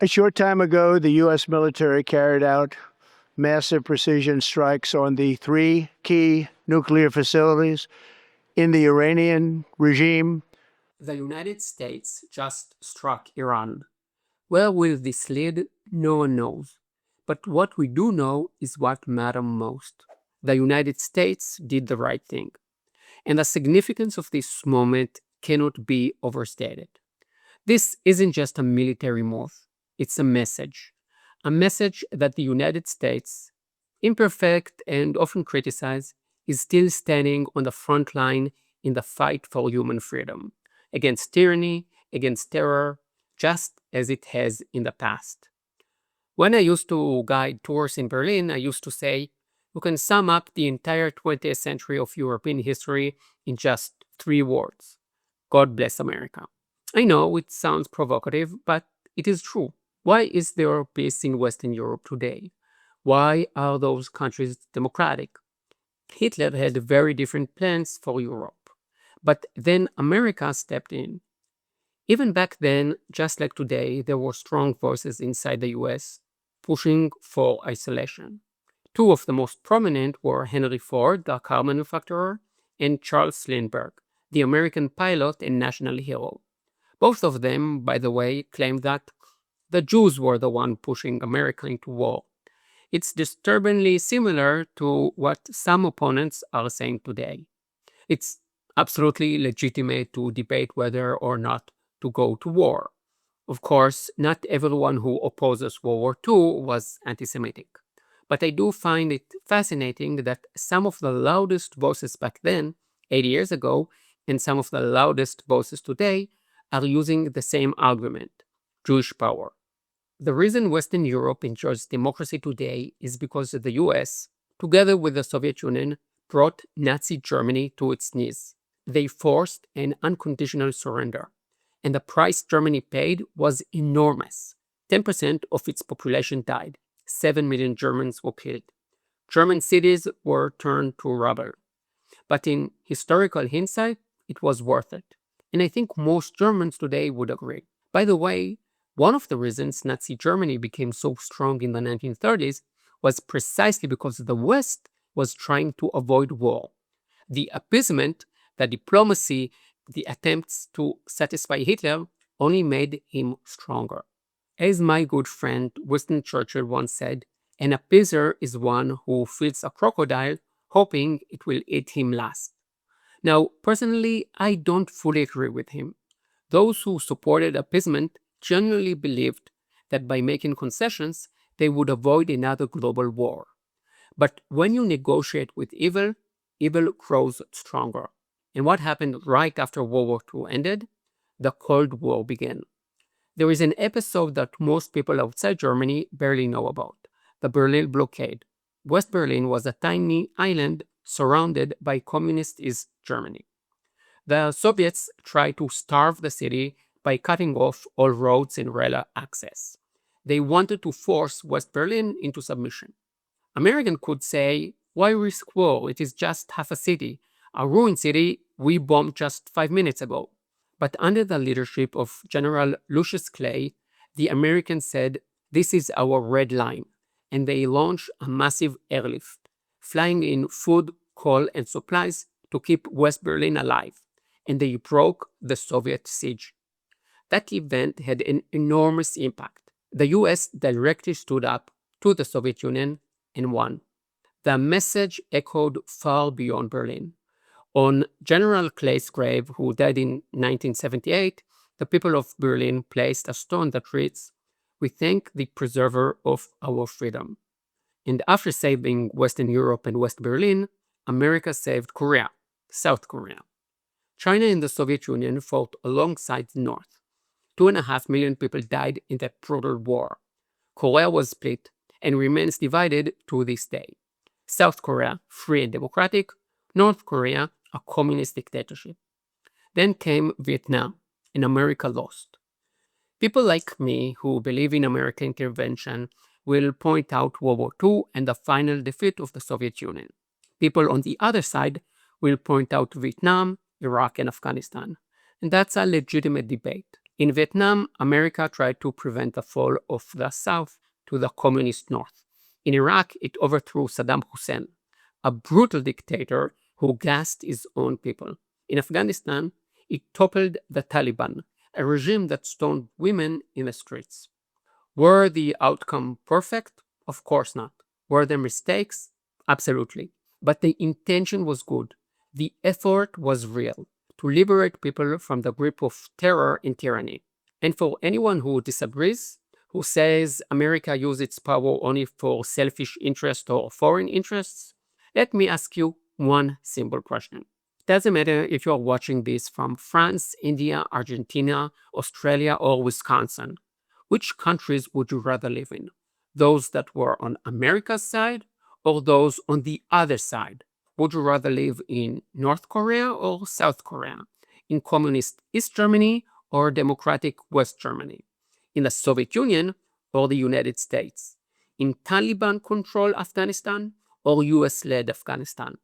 A short time ago, the U.S. military carried out massive precision strikes on the three key nuclear facilities in the Iranian regime. The United States just struck Iran. Where will this lead? No one knows. But what we do know is what matters most. The United States did the right thing. And the significance of this moment cannot be overstated. This isn't just a military move, it's a message. A message that the United States, imperfect and often criticized, is still standing on the front line in the fight for human freedom, against tyranny, against terror, just as it has in the past. When I used to guide tours in Berlin, I used to say, you can sum up the entire 20th century of European history in just three words: God bless America. I know it sounds provocative, but it is true. Why is there peace in Western Europe today? Why are those countries democratic? Hitler had very different plans for Europe. But then America stepped in. Even back then, just like today, there were strong voices inside the US pushing for isolation. Two of the most prominent were Henry Ford, the car manufacturer, and Charles Lindbergh, the American pilot and national hero. Both of them, by the way, claimed that the Jews were the one pushing America into war. It's disturbingly similar to what some opponents are saying today. It's absolutely legitimate to debate whether or not to go to war. Of course, not everyone who opposes World War II was anti-Semitic. But I do find it fascinating that some of the loudest voices back then, 80 years ago, and some of the loudest voices today are using the same argument: Jewish power. The reason Western Europe enjoys democracy today is because the US, together with the Soviet Union, brought Nazi Germany to its knees. They forced an unconditional surrender, and the price Germany paid was enormous. 10% of its population died. 7 million Germans were killed. German cities were turned to rubble. But in historical hindsight, it was worth it. And I think most Germans today would agree. By the way, one of the reasons Nazi Germany became so strong in the 1930s was precisely because the West was trying to avoid war. The appeasement, the diplomacy, the attempts to satisfy Hitler only made him stronger. As my good friend Winston Churchill once said, an appeaser is one who feeds a crocodile hoping it will eat him last. Now, personally, I don't fully agree with him. Those who supported appeasement genuinely believed that by making concessions, they would avoid another global war. But when you negotiate with evil, evil grows stronger. And what happened right after World War II ended? The Cold War began. There is an episode that most people outside Germany barely know about: the Berlin blockade. West Berlin was a tiny island surrounded by communist East Germany. The Soviets tried to starve the city by cutting off all roads and rail access. They wanted to force West Berlin into submission. American could say, why risk war? It is just half a city, a ruined city we bombed just 5 minutes ago. But under the leadership of General Lucius Clay, the Americans said, this is our red line, and they launched a massive airlift, flying in food, coal, and supplies to keep West Berlin alive, and they broke the Soviet siege. That event had an enormous impact. The US directly stood up to the Soviet Union and won. The message echoed far beyond Berlin. On General Clay's grave, who died in 1978, the people of Berlin placed a stone that reads, "We thank the preserver of our freedom." And after saving Western Europe and West Berlin, America saved Korea, South Korea. China and the Soviet Union fought alongside the North. 2.5 million people died in that brutal war. Korea was split and remains divided to this day. South Korea, free and democratic; North Korea, a communist dictatorship. Then came Vietnam, and America lost. People like me who believe in American intervention will point out World War II and the final defeat of the Soviet Union. People on the other side will point out Vietnam, Iraq, and Afghanistan. And that's a legitimate debate. In Vietnam, America tried to prevent the fall of the South to the communist North. In Iraq, it overthrew Saddam Hussein, a brutal dictator who gassed his own people. In Afghanistan, it toppled the Taliban, a regime that stoned women in the streets. Were the outcome perfect? Of course not. Were there mistakes? Absolutely. But the intention was good. The effort was real, to liberate people from the grip of terror and tyranny. And for anyone who disagrees, who says America used its power only for selfish interests or foreign interests, let me ask you one simple question. Doesn't matter if you're watching this from France, India, Argentina, Australia, or Wisconsin. Which countries would you rather live in? Those that were on America's side or those on the other side? Would you rather live in North Korea or South Korea? In communist East Germany or democratic West Germany? In the Soviet Union or the United States? In Taliban-controlled Afghanistan or US-led Afghanistan?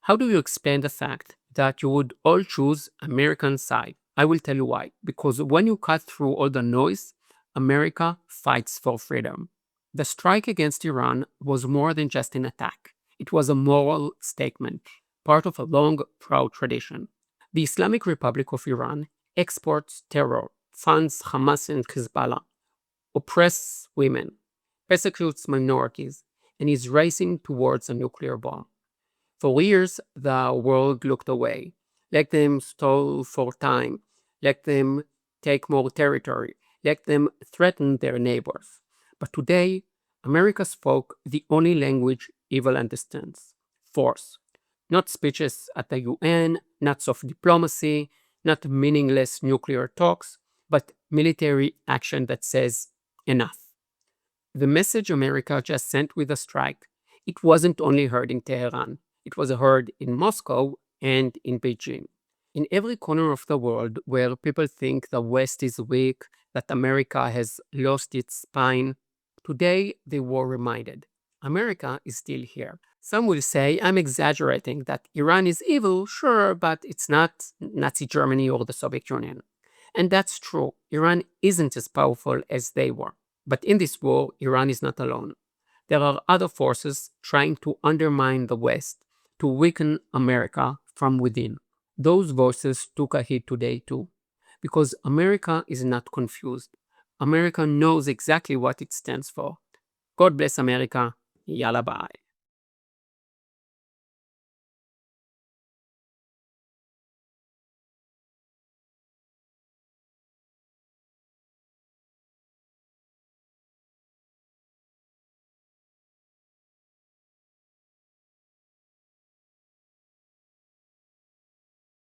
How do you explain the fact that you would all choose American side? I will tell you why. Because when you cut through all the noise, America fights for freedom. The strike against Iran was more than just an attack. It was a moral statement, part of a long, proud tradition. The Islamic Republic of Iran exports terror, funds Hamas and Hezbollah, oppresses women, persecutes minorities, and is racing towards a nuclear bomb. For years, the world looked away. Let them stall for time. Let them take more territory. Let them threaten their neighbors. But today, America spoke the only language evil understands: force. Not speeches at the UN, not soft diplomacy, not meaningless nuclear talks, but military action that says enough. The message America just sent with the strike, it wasn't only heard in Tehran, it was heard in Moscow and in Beijing. In every corner of the world where people think the West is weak, that America has lost its spine, today they were reminded America is still here. Some will say I'm exaggerating, that Iran is evil, sure, but it's not Nazi Germany or the Soviet Union. And that's true. Iran isn't as powerful as they were. But in this war, Iran is not alone. There are other forces trying to undermine the West, to weaken America from within. Those voices took a hit today too, because America is not confused. America knows exactly what it stands for. God bless America. Yalla bye.